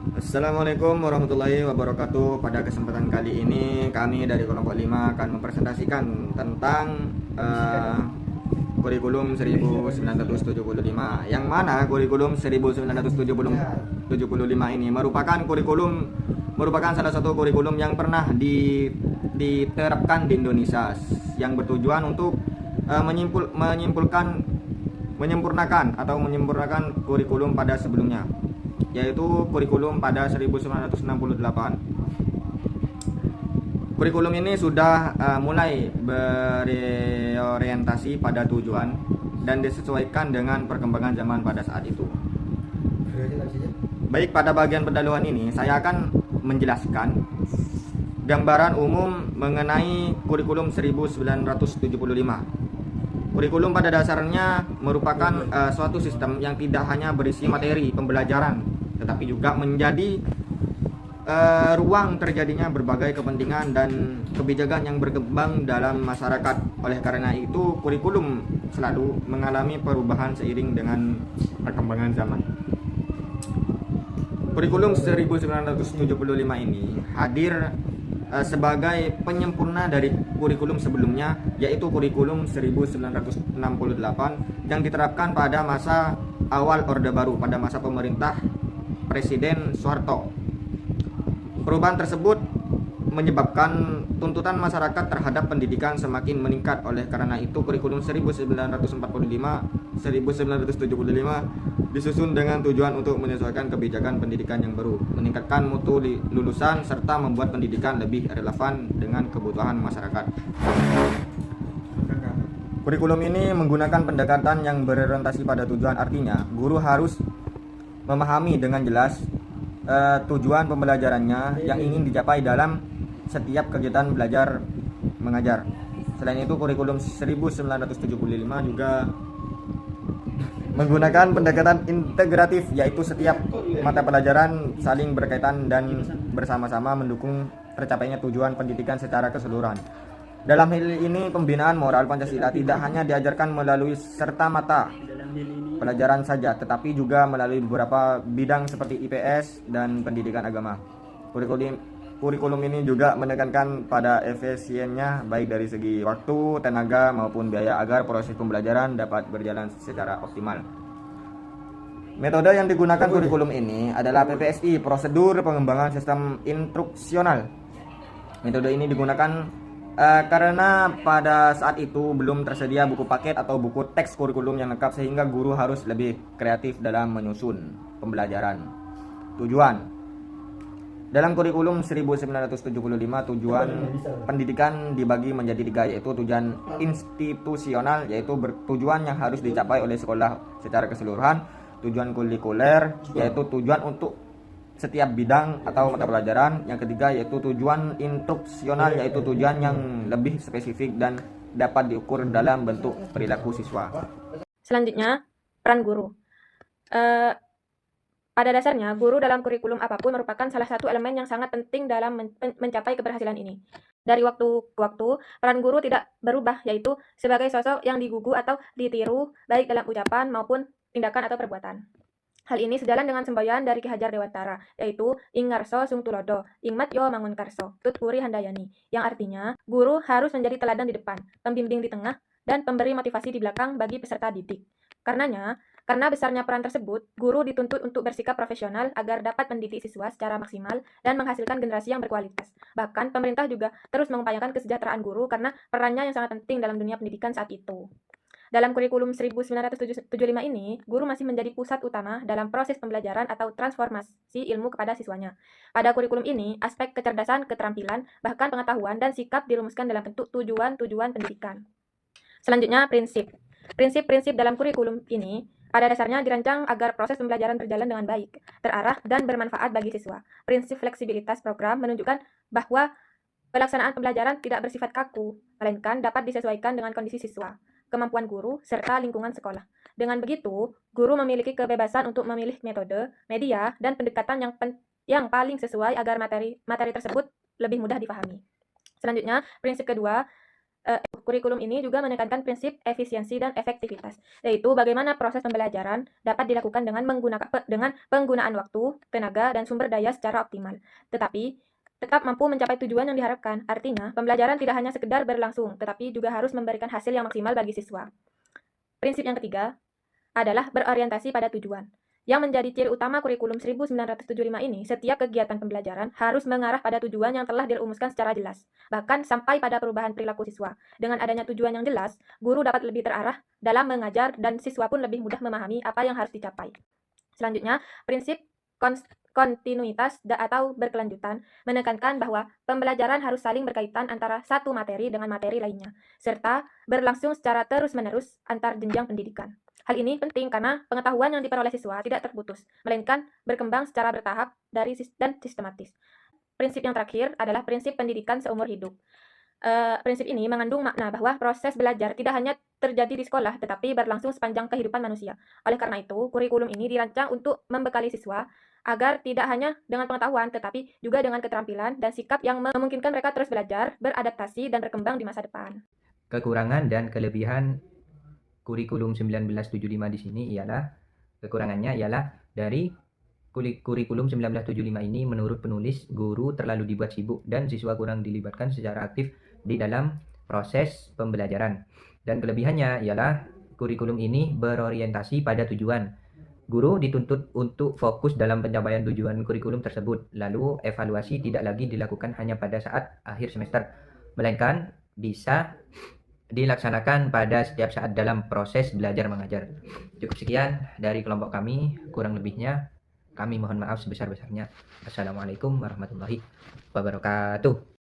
Assalamualaikum warahmatullahi wabarakatuh. Pada kesempatan kali ini kami dari kelompok 5 akan mempresentasikan tentang kurikulum 1975. Yang mana kurikulum 1975 ini merupakan salah satu kurikulum yang pernah diterapkan di Indonesia, yang bertujuan untuk menyempurnakan kurikulum pada sebelumnya, yaitu kurikulum pada 1968. Kurikulum ini sudah mulai berorientasi pada tujuan dan disesuaikan dengan perkembangan zaman pada saat itu. Baik, pada bagian pendahuluan ini saya akan menjelaskan gambaran umum mengenai kurikulum 1975. Kurikulum pada dasarnya merupakan suatu sistem yang tidak hanya berisi materi pembelajaran, tetapi juga menjadi ruang terjadinya berbagai kepentingan dan kebijakan yang berkembang dalam masyarakat. Oleh karena itu, kurikulum selalu mengalami perubahan seiring dengan perkembangan zaman. Kurikulum 1975 ini hadir sebagai penyempurna dari kurikulum sebelumnya, yaitu kurikulum 1968 yang diterapkan pada masa awal Orde Baru, pada masa pemerintah Presiden Soeharto. Perubahan tersebut menyebabkan tuntutan masyarakat terhadap pendidikan semakin meningkat. Oleh karena itu, kurikulum 1975 disusun dengan tujuan untuk menyesuaikan kebijakan pendidikan yang baru, meningkatkan mutu lulusan, serta membuat pendidikan lebih relevan dengan kebutuhan masyarakat. Kurikulum ini menggunakan pendekatan yang berorientasi pada tujuan, artinya guru harus memahami dengan jelas tujuan pembelajarannya yang ingin dicapai dalam setiap kegiatan belajar mengajar. Selain itu, kurikulum 1975 juga menggunakan pendekatan integratif, yaitu setiap mata pelajaran saling berkaitan dan bersama-sama mendukung tercapainya tujuan pendidikan secara keseluruhan. Dalam hal ini, pembinaan moral Pancasila tidak hanya diajarkan melalui serta mata pelajaran saja, tetapi juga melalui beberapa bidang seperti IPS dan pendidikan agama. Kurikulum ini juga menekankan pada efisiennya, baik dari segi waktu, tenaga, maupun biaya, agar proses pembelajaran dapat berjalan secara optimal. Metode yang digunakan kurikulum ini adalah PPSI, prosedur pengembangan sistem instruksional. Metode ini digunakan karena pada saat itu belum tersedia buku paket atau buku teks kurikulum yang lengkap, sehingga guru harus lebih kreatif dalam menyusun pembelajaran. Tujuan dalam kurikulum 1975, tujuan pendidikan dibagi menjadi 3, yaitu tujuan institusional, yaitu tujuan yang harus dicapai oleh sekolah secara keseluruhan; tujuan kulikuler, yaitu tujuan untuk setiap bidang atau mata pelajaran; yang ketiga yaitu tujuan instruksional, yaitu tujuan yang lebih spesifik dan dapat diukur dalam bentuk perilaku siswa. Selanjutnya, peran guru. Pada dasarnya, guru dalam kurikulum apapun merupakan salah satu elemen yang sangat penting dalam mencapai keberhasilan ini. Dari waktu ke waktu, peran guru tidak berubah, yaitu sebagai sosok yang digugu atau ditiru, baik dalam ucapan maupun tindakan atau perbuatan. Hal ini sejalan dengan semboyan dari Ki Hajar Dewantara, yaitu Ing Ngarso Sung Tulodo, Ing Mat Yo Mangun Karso, Tut Puri Handayani, yang artinya guru harus menjadi teladan di depan, pembimbing di tengah, dan pemberi motivasi di belakang bagi peserta didik. Karena besarnya peran tersebut, guru dituntut untuk bersikap profesional agar dapat mendidik siswa secara maksimal dan menghasilkan generasi yang berkualitas. Bahkan, pemerintah juga terus mengupayakan kesejahteraan guru karena perannya yang sangat penting dalam dunia pendidikan saat itu. Dalam kurikulum 1975 ini, guru masih menjadi pusat utama dalam proses pembelajaran atau transformasi ilmu kepada siswanya. Pada kurikulum ini, aspek kecerdasan, keterampilan, bahkan pengetahuan dan sikap dirumuskan dalam bentuk tujuan-tujuan pendidikan. Selanjutnya, prinsip. Prinsip-prinsip dalam kurikulum ini pada dasarnya dirancang agar proses pembelajaran berjalan dengan baik, terarah, dan bermanfaat bagi siswa. Prinsip fleksibilitas program menunjukkan bahwa pelaksanaan pembelajaran tidak bersifat kaku, melainkan dapat disesuaikan dengan kondisi siswa, kemampuan guru, serta lingkungan sekolah. Dengan begitu, guru memiliki kebebasan untuk memilih metode, media, dan pendekatan yang paling sesuai agar materi tersebut lebih mudah dipahami. Selanjutnya, prinsip kedua, Kurikulum ini juga menekankan prinsip efisiensi dan efektivitas, yaitu bagaimana proses pembelajaran dapat dilakukan dengan penggunaan waktu, tenaga, dan sumber daya secara optimal, tetapi tetap mampu mencapai tujuan yang diharapkan. Artinya, pembelajaran tidak hanya sekedar berlangsung, tetapi juga harus memberikan hasil yang maksimal bagi siswa. Prinsip yang ketiga adalah berorientasi pada tujuan. Yang menjadi ciri utama kurikulum 1975 ini, setiap kegiatan pembelajaran harus mengarah pada tujuan yang telah dirumuskan secara jelas, bahkan sampai pada perubahan perilaku siswa. Dengan adanya tujuan yang jelas, guru dapat lebih terarah dalam mengajar dan siswa pun lebih mudah memahami apa yang harus dicapai. Selanjutnya, prinsip kontinuitas atau berkelanjutan menekankan bahwa pembelajaran harus saling berkaitan antara satu materi dengan materi lainnya, serta berlangsung secara terus-menerus antar jenjang pendidikan. Hal ini penting karena pengetahuan yang diperoleh siswa tidak terputus, melainkan berkembang secara bertahap dan sistematis. Prinsip yang terakhir adalah prinsip pendidikan seumur hidup. Prinsip ini mengandung makna bahwa proses belajar tidak hanya terjadi di sekolah, tetapi berlangsung sepanjang kehidupan manusia. Oleh karena itu, kurikulum ini dirancang untuk membekali siswa agar tidak hanya dengan pengetahuan, tetapi juga dengan keterampilan dan sikap yang memungkinkan mereka terus belajar, beradaptasi, dan berkembang di masa depan. Kekurangan dan kelebihan kurikulum 1975 di sini kekurangannya ialah dari kurikulum 1975 ini menurut penulis, guru terlalu dibuat sibuk dan siswa kurang dilibatkan secara aktif di dalam proses pembelajaran. Dan kelebihannya ialah kurikulum ini berorientasi pada tujuan. Guru dituntut untuk fokus dalam pencapaian tujuan kurikulum tersebut. Lalu evaluasi tidak lagi dilakukan hanya pada saat akhir semester, melainkan bisa dilaksanakan pada setiap saat dalam proses belajar mengajar. Cukup sekian dari kelompok kami, kurang lebihnya kami mohon maaf sebesar-besarnya. Assalamualaikum warahmatullahi wabarakatuh.